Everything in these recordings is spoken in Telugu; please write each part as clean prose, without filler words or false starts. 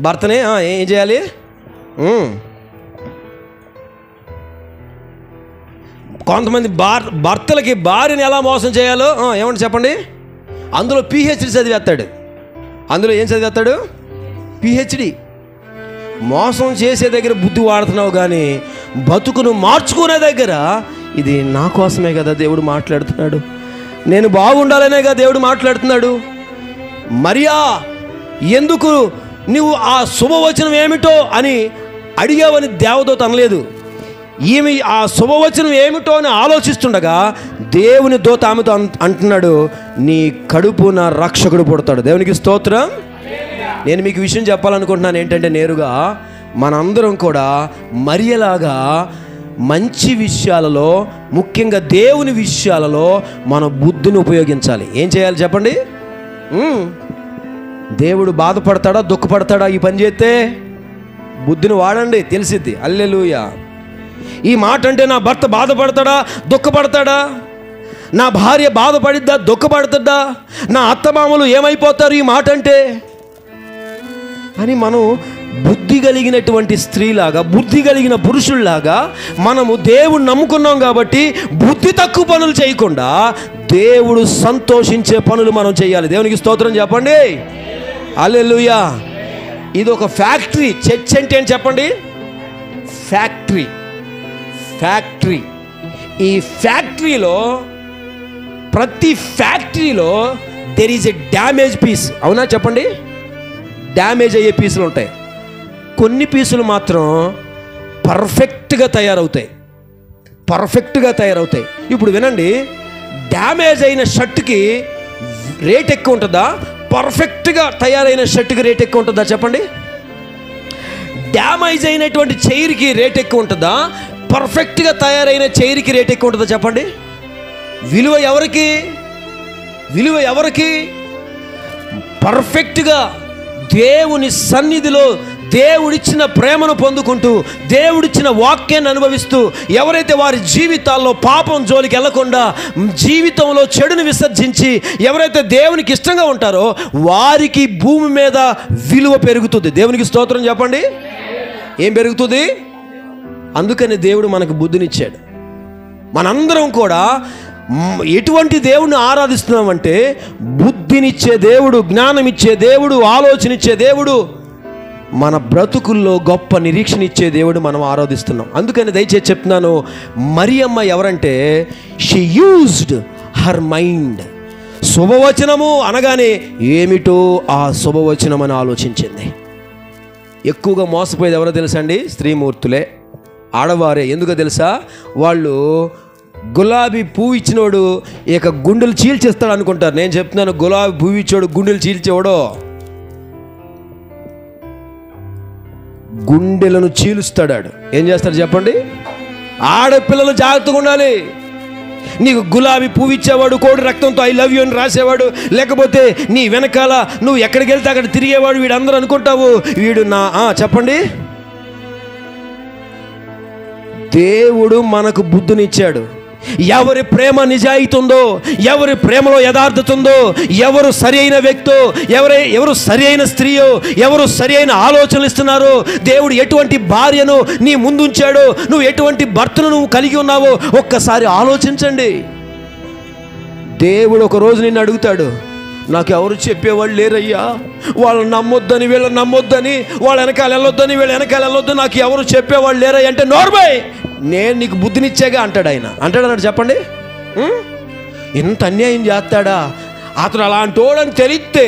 భర్తనే ఏం చేయాలి? కొంతమంది భర్తలకి భార్యని ఎలా మోసం చేయాలో ఏమంటే చెప్పండి. అందులో PhD చదివేస్తాడు. అందులో ఏం చదివేస్తాడు? PhD. మోసం చేసే దగ్గర బుద్ధి వాడుతున్నావు కానీ బతుకును మార్చుకునే దగ్గర ఇది నా కోసమే కదా దేవుడు మాట్లాడుతున్నాడు, నేను బాగుండాలనే కదా దేవుడు మాట్లాడుతున్నాడు. మరియా, ఎందుకు నువ్వు ఆ శుభవచనం ఏమిటో అని అడిగావని దేవదూత అనలేదు. ఈమె ఆ శుభవచనం ఏమిటో అని ఆలోచిస్తుండగా దేవుని దూత ఆమెతో అంటున్నాడు, నీ కడుపున రక్షకుడు పుడతాడు. దేవునికి స్తోత్రం. నేను మీకు విషయం చెప్పాలనుకుంటున్నాను ఏంటంటే, నేరుగా మనందరం కూడా మరియలాగా మంచి విషయాలలో, ముఖ్యంగా దేవుని విషయాలలో మన బుద్ధిని ఉపయోగించాలి. ఏం చేయాలి చెప్పండి? దేవుడు బాధపడతాడా దుఃఖపడతాడా ఈ పని చేస్తే? బుద్ధిని వాడండి, తెలిసిద్ది. హల్లెలూయా. ఈ మాట అంటే నా భర్త బాధపడతాడా దుఃఖపడతాడా, నా భార్య బాధపడిద్దా దుఃఖపడుతుందా, నా అత్తమామలు ఏమైపోతారు ఈ మాట అంటే అని మనం బుద్ధి కలిగినటువంటి స్త్రీలాగా, బుద్ధి కలిగిన పురుషుల్లాగా మనము దేవుడు నమ్ముకున్నాం కాబట్టి బుద్ధి తక్కువ పనులు చేయకుండా దేవుడు సంతోషించే పనులు మనం చేయాలి. దేవునికి స్తోత్రం చెప్పండి. హల్లెలూయా. ఇది ఒక ఫ్యాక్టరీ. చర్చ్ అంటే ఏంటి చెప్పండి? ఫ్యాక్టరీ. ఫ్యాక్టరీ. ఈ ఫ్యాక్టరీలో, ప్రతి ఫ్యాక్టరీలో there is a damage piece. అవునా చెప్పండి? డ్యామేజ్ అయ్యే పీసులు ఉంటాయి. కొన్ని పీసులు మాత్రం పర్ఫెక్ట్గా తయారవుతాయి. పర్ఫెక్ట్గా తయారవుతాయి. ఇప్పుడు వినండి, డ్యామేజ్ అయిన షర్ట్కి రేట్ ఎక్కువ ఉంటుందా, పర్ఫెక్ట్గా తయారైన షర్ట్కి రేట్ ఎక్కువ ఉంటుందా చెప్పండి? డ్యామేజ్ అయినటువంటి చైర్కి రేట్ ఎక్కువ ఉంటుందా, పర్ఫెక్ట్గా తయారైన చైర్కి రేట్ ఎక్కువ ఉంటుందా చెప్పండి? విలువ ఎవరికి? విలువ ఎవరికి? పర్ఫెక్ట్గా దేవుని సన్నిధిలో దేవుడిచ్చిన ప్రేమను పొందుకుంటూ, దేవుడిచ్చిన వాక్యాన్ని అనుభవిస్తూ, ఎవరైతే వారి జీవితాల్లో పాపం జోలికి వెళ్లకుండా జీవితంలో చెడును విసర్జించి ఎవరైతే దేవునికి ఇష్టంగా ఉంటారో వారికి భూమి మీద విలువ పెరుగుతుంది. దేవునికి స్తోత్రం చెప్పండి. ఏం పెరుగుతుంది? అందుకని దేవుడు మనకు బుద్ధినిచ్చాడు. మనందరం కూడా ఎటువంటి దేవుడిని ఆరాధిస్తున్నామంటే, బుద్ధినిచ్చే దేవుడు, జ్ఞానం ఇచ్చే దేవుడు, ఆలోచన ఇచ్చే దేవుడు, మన బ్రతుకుల్లో గొప్ప నిరీక్షణ ఇచ్చే దేవుడు మనం ఆరాధిస్తున్నాం. అందుకని దయచేసి చెప్తున్నాను, మరియమ్మ ఎవరంటే షీ యూజ్డ్ హర్ మైండ్. శుభవచనము అనగానే ఏమిటో ఆ శుభవచనం అని ఆలోచించింది. ఎక్కువగా మోసపోయేది ఎవరో తెలుసా అండి? స్త్రీమూర్తులే, ఆడవారే. ఎందుకో తెలుసా? వాళ్ళు గులాబీ పువ్వు ఇచ్చినోడు ఇక గుండెలు చీల్చేస్తాడు అనుకుంటారు. నేను చెప్తున్నాను, గులాబీ పువ్వు ఇచ్చాడు గుండెలు చీల్చేవాడో గుండెలను చీలుస్తాడు. ఏం చేస్తాడు చెప్పండి? ఆడపిల్లలు జాగ్రత్తగా ఉండాలి. నీకు గులాబీ పువ్వు ఇచ్చేవాడు, కోడి రక్తంతో ఐ లవ్ యూ అని రాసేవాడు, లేకపోతే నీ వెనకాల నువ్వు ఎక్కడికి వెళ్తే అక్కడ తిరిగేవాడు, వీడు అందరూ అనుకుంటావు వీడు నా చెప్పండి. దేవుడు మనకు బుద్ధినిచ్చాడు. ఎవరి ప్రేమ నిజాయితీ ఉందో, ఎవరి ప్రేమలో యథార్థత ఉందో, ఎవరు సరి అయిన వ్యక్తో, ఎవరు సరి అయిన స్త్రీయో, ఎవరు సరి అయిన ఆలోచనలు ఇస్తున్నారో, దేవుడు ఎటువంటి భార్యను నీ ముందుంచాడో, నువ్వు ఎటువంటి భర్తను నువ్వు కలిగి ఉన్నావో ఒక్కసారి ఆలోచించండి. దేవుడు ఒకరోజు నిన్ను అడుగుతాడు, నాకు ఎవరు చెప్పేవాళ్ళు లేరయ్యా, వాళ్ళని నమ్మొద్దని వీళ్ళని నమ్మొద్దని, వాళ్ళ వెనకాల వెళ్ళొద్దని వీళ్ళ వెనకాల వెళ్ళొద్దని నాకు ఎవరు చెప్పేవాళ్ళు లేరయ్యా అంటే, నోర్మై నేను నీకు బుద్ధినిచ్చాగా అంటాడు ఆయన. అంటాడన్నాడు చెప్పండి. ఇంత అన్యాయం చేస్తాడా అతను? అలాంటోడని తెలిస్తే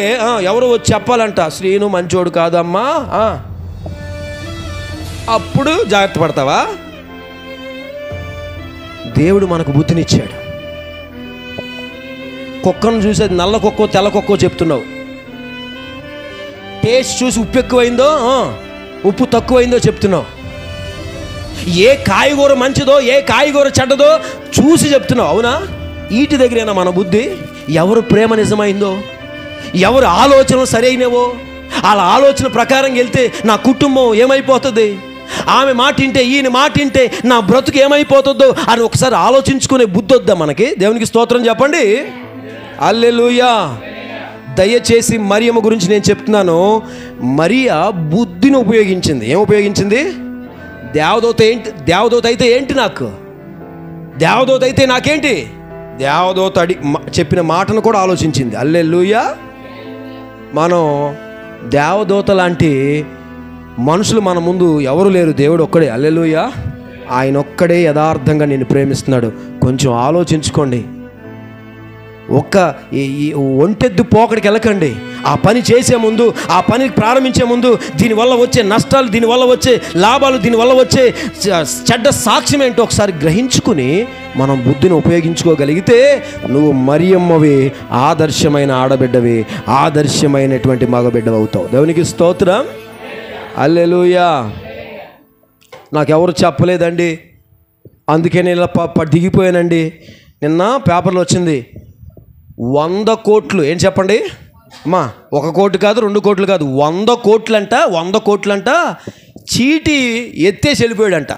ఎవరు వచ్చి చెప్పాలంట, శ్రీను మంచోడు కాదమ్మా, అప్పుడు జాగ్రత్త పడతావా? దేవుడు మనకు బుద్ధినిచ్చాడు. కుక్కను చూసేది నల్ల కుక్కో తెల్ల కుక్కో చెప్తున్నావు. టేస్ట్ చూసి ఉప్పు ఎక్కువైందో ఉప్పు తక్కువైందో చెప్తున్నావు. ఏ కాయగూర మంచిదో ఏ కాయగూర చెడ్డదో చూసి చెప్తున్నావు. అవునా? వీటి దగ్గరైనా మన బుద్ధి? ఎవరు ప్రేమ నిజమైందో, ఎవరు ఆలోచనలు సరైనవో, వాళ్ళ ఆలోచన ప్రకారం వెళ్తే నా కుటుంబం ఏమైపోతుంది, ఆమె మాట వింటే ఈయన మాట వింటే నా బ్రతుకు ఏమైపోతుందో అని ఒకసారి ఆలోచించుకునే బుద్ధి వద్దా మనకి? దేవునికి స్తోత్రం చెప్పండి. హల్లెలూయా. దయచేసి మరియమ్మ గురించి నేను చెప్తున్నాను. మరియా బుద్ధిని ఉపయోగించింది. ఏం ఉపయోగించింది? దేవదూత అయితే ఏంటి నాకు, దేవదూత అయితే నాకేంటి, దేవదూత చెప్పిన మాటను కూడా ఆలోచించింది. హల్లెలూయా. మనం దేవదూత లాంటి మనుషులు మన ముందు ఎవరు లేరు, దేవుడు ఒక్కడే. హల్లెలూయా. ఆయన ఒక్కడే యథార్థంగా నిన్ను ప్రేమిస్తున్నాడు. కొంచెం ఆలోచించుకోండి. ఒంటెద్దు పోకడికి వెళ్ళకండి. ఆ పని చేసే ముందు, ఆ పని ప్రారంభించే ముందు దీనివల్ల వచ్చే నష్టాలు, దీనివల్ల వచ్చే లాభాలు, దీనివల్ల వచ్చే చెడ్డ సాక్ష్యం ఏంటో ఒకసారి గ్రహించుకుని మనం బుద్ధిని ఉపయోగించుకోగలిగితే నువ్వు మరియమ్మవి, ఆదర్శమైన ఆడబిడ్డవి, ఆదర్శమైనటువంటి మగబిడ్డవి అవుతావు. దేవునికి స్తోత్రం. హల్లెలూయా. నాకెవరు చెప్పలేదండి, అందుకే నేను ఇలా దిగిపోయానండి. నిన్న పేపర్లో వచ్చింది 100 కోట్లు. ఏం చెప్పండి అమ్మా, 1 కోటి కాదు, 2 కోట్లు కాదు, 100 కోట్లంట. 100 కోట్లంట చీటీ ఎత్తేసి వెళ్ళిపోయాడంట.